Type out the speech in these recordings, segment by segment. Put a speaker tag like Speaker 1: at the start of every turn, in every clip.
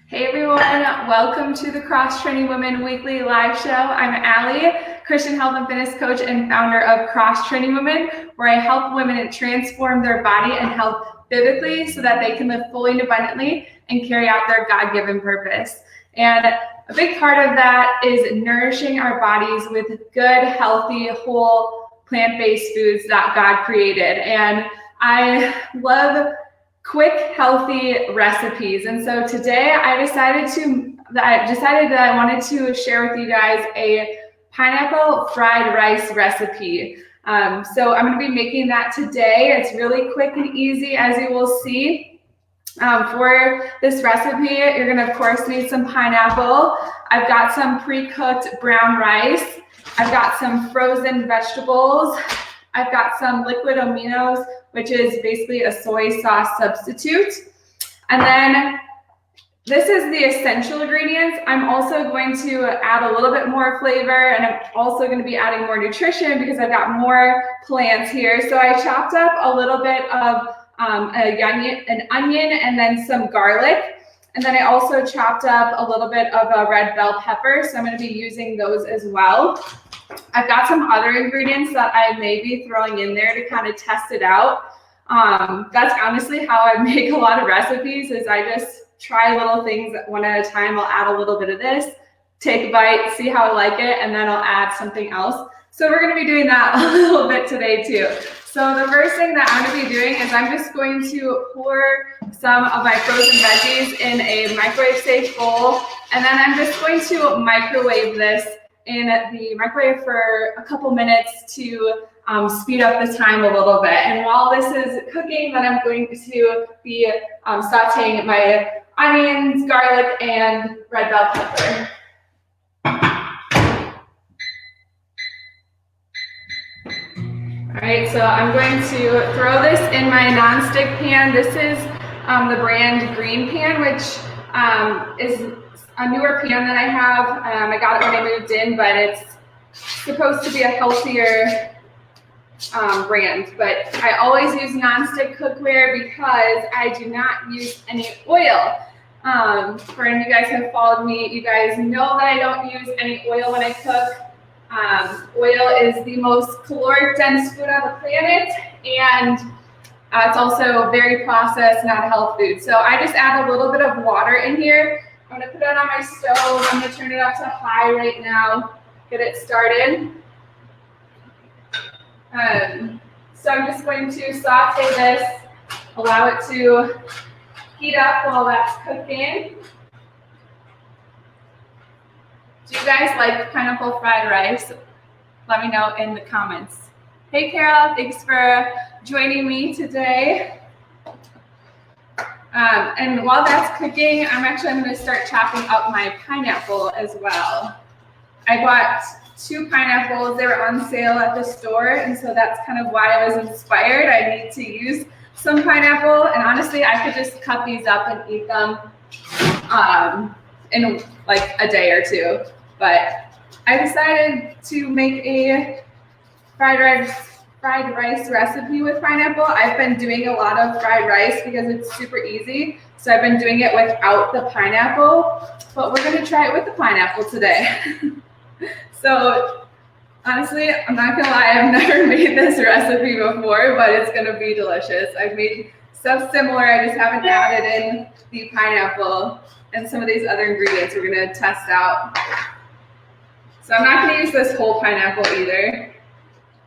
Speaker 1: Hey everyone, welcome to the Cross Training Women Weekly Live Show. I'm Allie, Christian health and fitness coach and founder of Cross Training Women, where I help women transform their body and health biblically so that they can live fully and abundantly and carry out their God-given purpose. And a big part of that is nourishing our bodies with good, healthy, whole, plant-based foods that God created. And I love quick, healthy recipes. And so today I decided that I wanted to share with you guys a pineapple fried rice recipe. So I'm going to be making that today. It's really quick and easy, as you will see. For this recipe, you're going to, of course, need some pineapple. I've got some pre-cooked brown rice. I've got some frozen vegetables. I've got some liquid aminos, which is basically a soy sauce substitute. And then this is the essential ingredients. I'm also going to add a little bit more flavor, and I'm also going to be adding more nutrition because I've got more plants here. So I chopped up a little bit of an onion and then some garlic. And then I also chopped up a little bit of a red bell pepper. So I'm going to be using those as well. I've got some other ingredients that I may be throwing in there to kind of test it out. That's honestly how I make a lot of recipes, is I just try little things one at a time. I'll add a little bit of this, take a bite, see how I like it, and then I'll add something else. So we're going to be doing that a little bit today too. So the first thing that I'm going to be doing is I'm just going to pour some of my frozen veggies in a microwave safe bowl, and then I'm just going to microwave this in the microwave for a couple minutes to speed up the time a little bit. And while this is cooking, then I'm going to be sauteing my onions, garlic, and red bell pepper. All right, so I'm going to throw this in my nonstick pan. This is the brand Green Pan, which is a newer pan that I have. I got it when I moved in, but it's supposed to be a healthier brand. But I always use nonstick cookware because I do not use any oil. For any of you guys who have followed me, you guys know that I don't use any oil when I cook. Oil is the most caloric dense food on the planet, and it's also very processed, not a health food. So I just add a little bit of water in here. I'm going to put it on my stove. I'm going to turn it up to high right now, get it started. So I'm just going to saute this, allow it to heat up while that's cooking. Do you guys like pineapple fried rice? Let me know in the comments. Hey Carol, thanks for joining me today. And while that's cooking, I'm going to start chopping up my pineapple as well. I bought 2 pineapples. They were on sale at the store, and so that's kind of why I was inspired. I need to use some pineapple, and honestly, I could just cut these up and eat them in like a day or two. But I decided to make a fried rice recipe with pineapple. I've been doing a lot of fried rice because it's super easy. So I've been doing it without the pineapple, but we're going to try it with the pineapple today. So honestly, I'm not going to lie, I've never made this recipe before, but it's going to be delicious. I've made stuff similar. I just haven't added in the pineapple and some of these other ingredients we're going to test out. So I'm not going to use this whole pineapple either.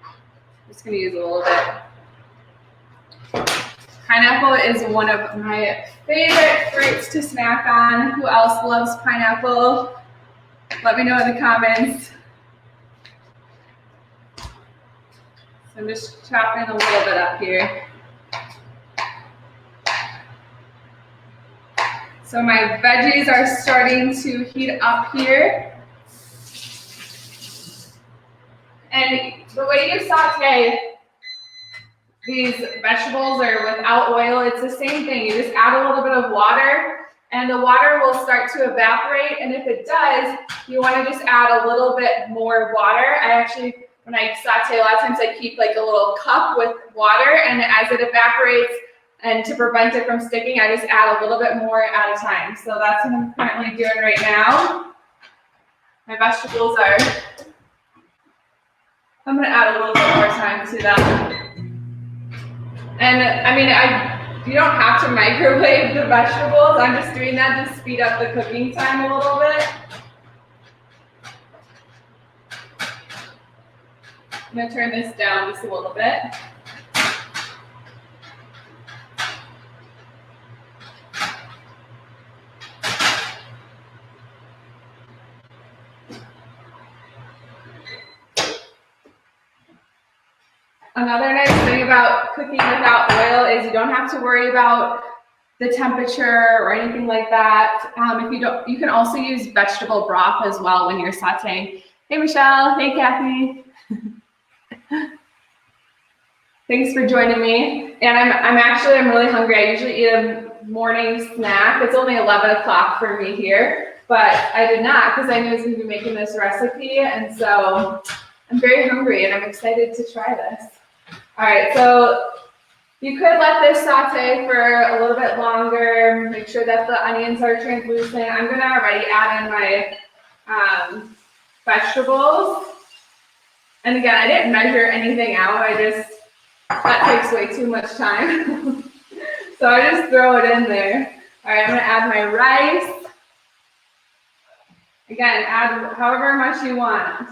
Speaker 1: I'm just going to use a little bit. Pineapple is one of my favorite fruits to snack on. Who else loves pineapple? Let me know in the comments. So I'm just chopping a little bit up here. So my veggies are starting to heat up here. And the way you saute these vegetables or without oil, it's the same thing. You just add a little bit of water, and the water will start to evaporate. And if it does, you want to just add a little bit more water. I actually, when I saute, a lot of times I keep like a little cup with water, and as it evaporates, And to prevent it from sticking, I just add a little bit more at a time. So that's what I'm currently doing right now. My vegetables are, I'm gonna add a little bit more time to them. And I mean, you don't have to microwave the vegetables. I'm just doing that to speed up the cooking time a little bit. I'm gonna turn this down just a little bit. Another nice thing about cooking without oil is you don't have to worry about the temperature or anything like that. If you don't, you can also use vegetable broth as well when you're sauteing. Hey Michelle, hey Kathy. Thanks for joining me. And I'm really hungry. I usually eat a morning snack. It's only 11 o'clock for me here, but I did not because I knew I was going to be making this recipe, and so I'm very hungry and I'm excited to try this. All right, so you could let this saute for a little bit longer. Make sure that the onions are translucent. I'm gonna already add in my vegetables. And again, I didn't measure anything out. That takes way too much time. So I just throw it in there. All right, I'm gonna add my rice. Again, add however much you want.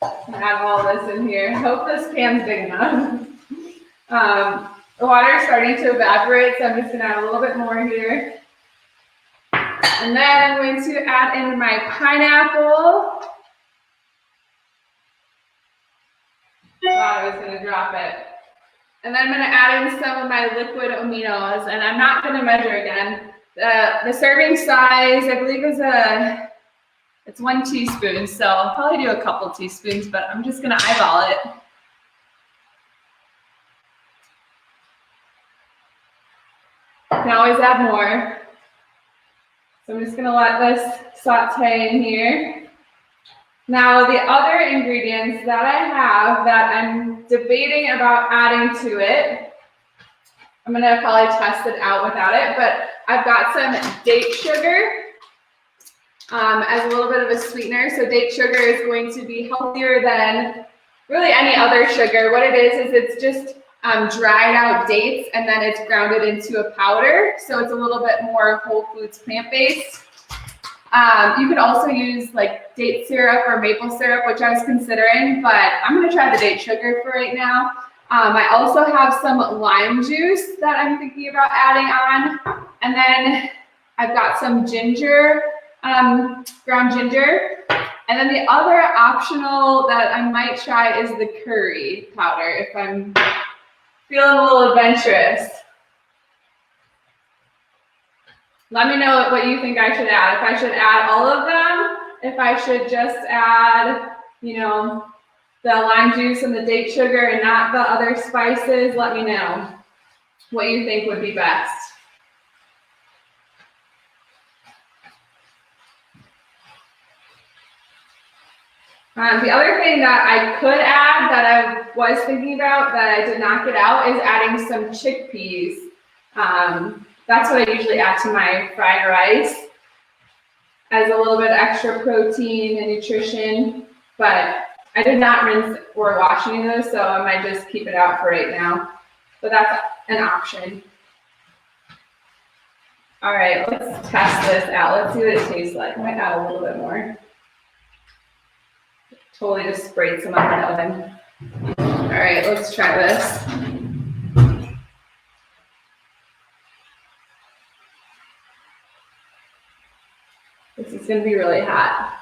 Speaker 1: Add all this in here. I hope this pan's big enough. The water is starting to evaporate, so I'm just gonna add a little bit more here. And then I'm going to add in my pineapple. Thought I was gonna drop it. And then I'm gonna add in some of my liquid aminos, and I'm not gonna measure again. The serving size, I believe, is it's 1 teaspoon, so I'll probably do a couple teaspoons, but I'm just gonna eyeball it. You can always add more. So I'm just gonna let this saute in here. Now the other ingredients that I have that I'm debating about adding to it, I'm gonna probably test it out without it, but I've got some date sugar as a little bit of a sweetener. So date sugar is going to be healthier than really any other sugar. What it is it's just dried out dates, and then it's grounded into a powder. So it's a little bit more whole foods plant-based. You could also use like date syrup or maple syrup, which I was considering, but I'm gonna try the date sugar for right now. I also have some lime juice that I'm thinking about adding on. And then I've got some ginger, ground ginger. And then the other optional that I might try is the curry powder if I'm feeling a little adventurous. Let me know what you think I should add. If I should add all of them, if I should just add, the lime juice and the date sugar and not the other spices, let me know what you think would be best. The other thing that I could add that I was thinking about that I did not get out is adding some chickpeas. That's what I usually add to my fried rice as a little bit extra protein and nutrition, but I did not rinse or wash any of those, so I might just keep it out for right now. But that's an option. All right, let's test this out. Let's see what it tastes like. I might add a little bit more. Totally just sprayed some on the oven. All right, let's try this. This is gonna be really hot.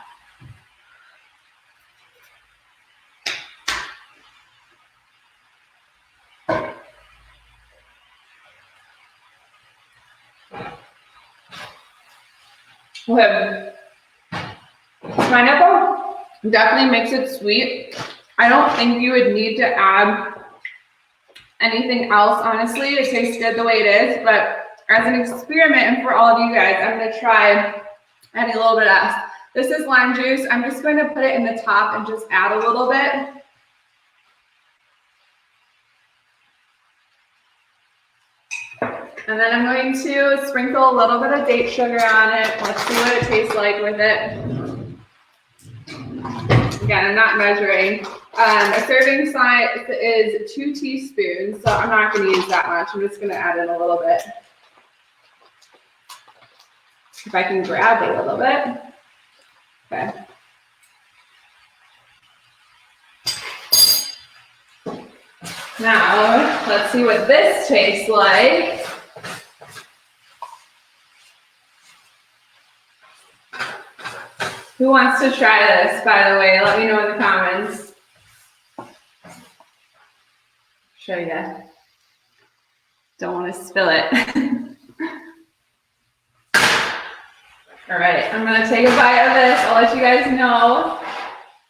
Speaker 1: Okay. Pineapple definitely makes it sweet. I don't think you would need to add anything else, honestly. It tastes good the way it is, but as an experiment and for all of you guys, I'm gonna try adding a little bit else. This is lime juice. I'm just going to put it in the top and just add a little bit. And then I'm going to sprinkle a little bit of date sugar on it. Let's see what it tastes like with it. Again, I'm not measuring. A serving size is 2 teaspoons, so I'm not going to use that much. I'm just going to add in a little bit. If I can grab it a little bit. Okay. Now, let's see what this tastes like. Who wants to try this, by the way? Let me know in the comments. Show you. Don't want to spill it. All right, I'm gonna take a bite of this. I'll let you guys know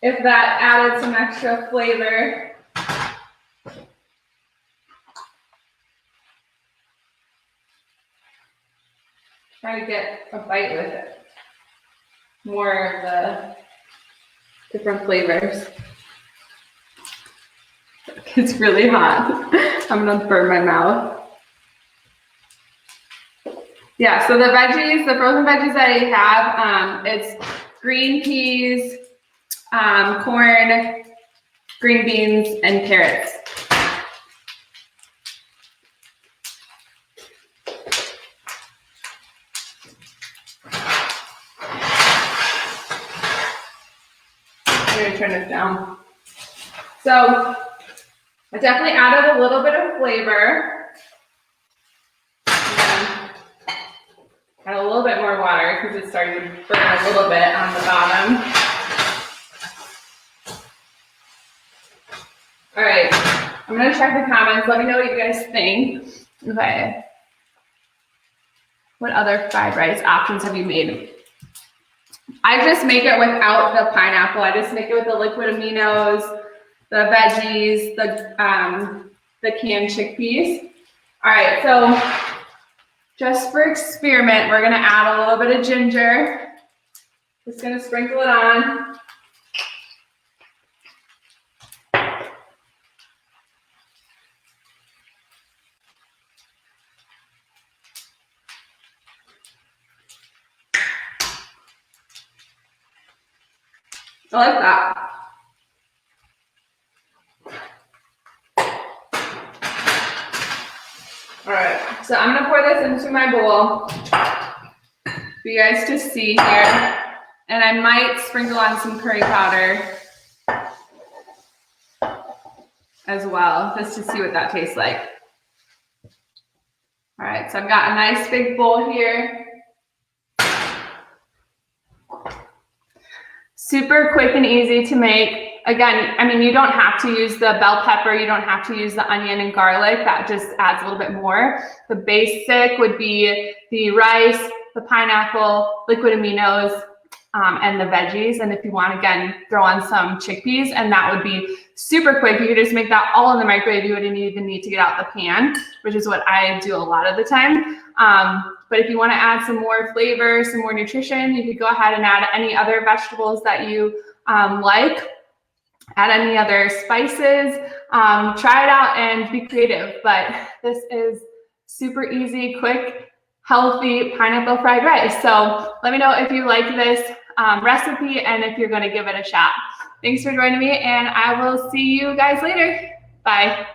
Speaker 1: if that added some extra flavor. Try to get a bite with it. More of the different flavors. It's really hot. I'm gonna burn my mouth. Yeah, so the veggies, the frozen veggies that I have, it's green peas, corn, green beans, and carrots. I'm gonna turn this down. So I definitely added a little bit of flavor. Add a little bit more water because it's starting to burn a little bit on the bottom. All right, I'm gonna check the comments. Let me know what you guys think. Okay. What other fried rice options have you made? I just make it without the pineapple. I just make it with the liquid aminos, the veggies, the canned chickpeas. All right, so just for experiment, we're gonna add a little bit of ginger. Just gonna sprinkle it on. I like that. All right, so I'm gonna pour this into my bowl for you guys to see here. And I might sprinkle on some curry powder as well, just to see what that tastes like. All right, so I've got a nice big bowl here. Super quick and easy to make. Again, I mean, you don't have to use the bell pepper. You don't have to use the onion and garlic. That just adds a little bit more. The basic would be the rice, the pineapple, liquid aminos, and the veggies. And if you want, again, throw on some chickpeas, and that would be super quick. You could just make that all in the microwave. You wouldn't even need to get out the pan, which is what I do a lot of the time. But if you want to add some more flavor, some more nutrition, you could go ahead and add any other vegetables that you like. Add any other spices. Try it out and be creative. But this is super easy, quick, healthy pineapple fried rice. So let me know if you like this recipe and if you're going to give it a shot. Thanks for joining me, and I will see you guys later. Bye.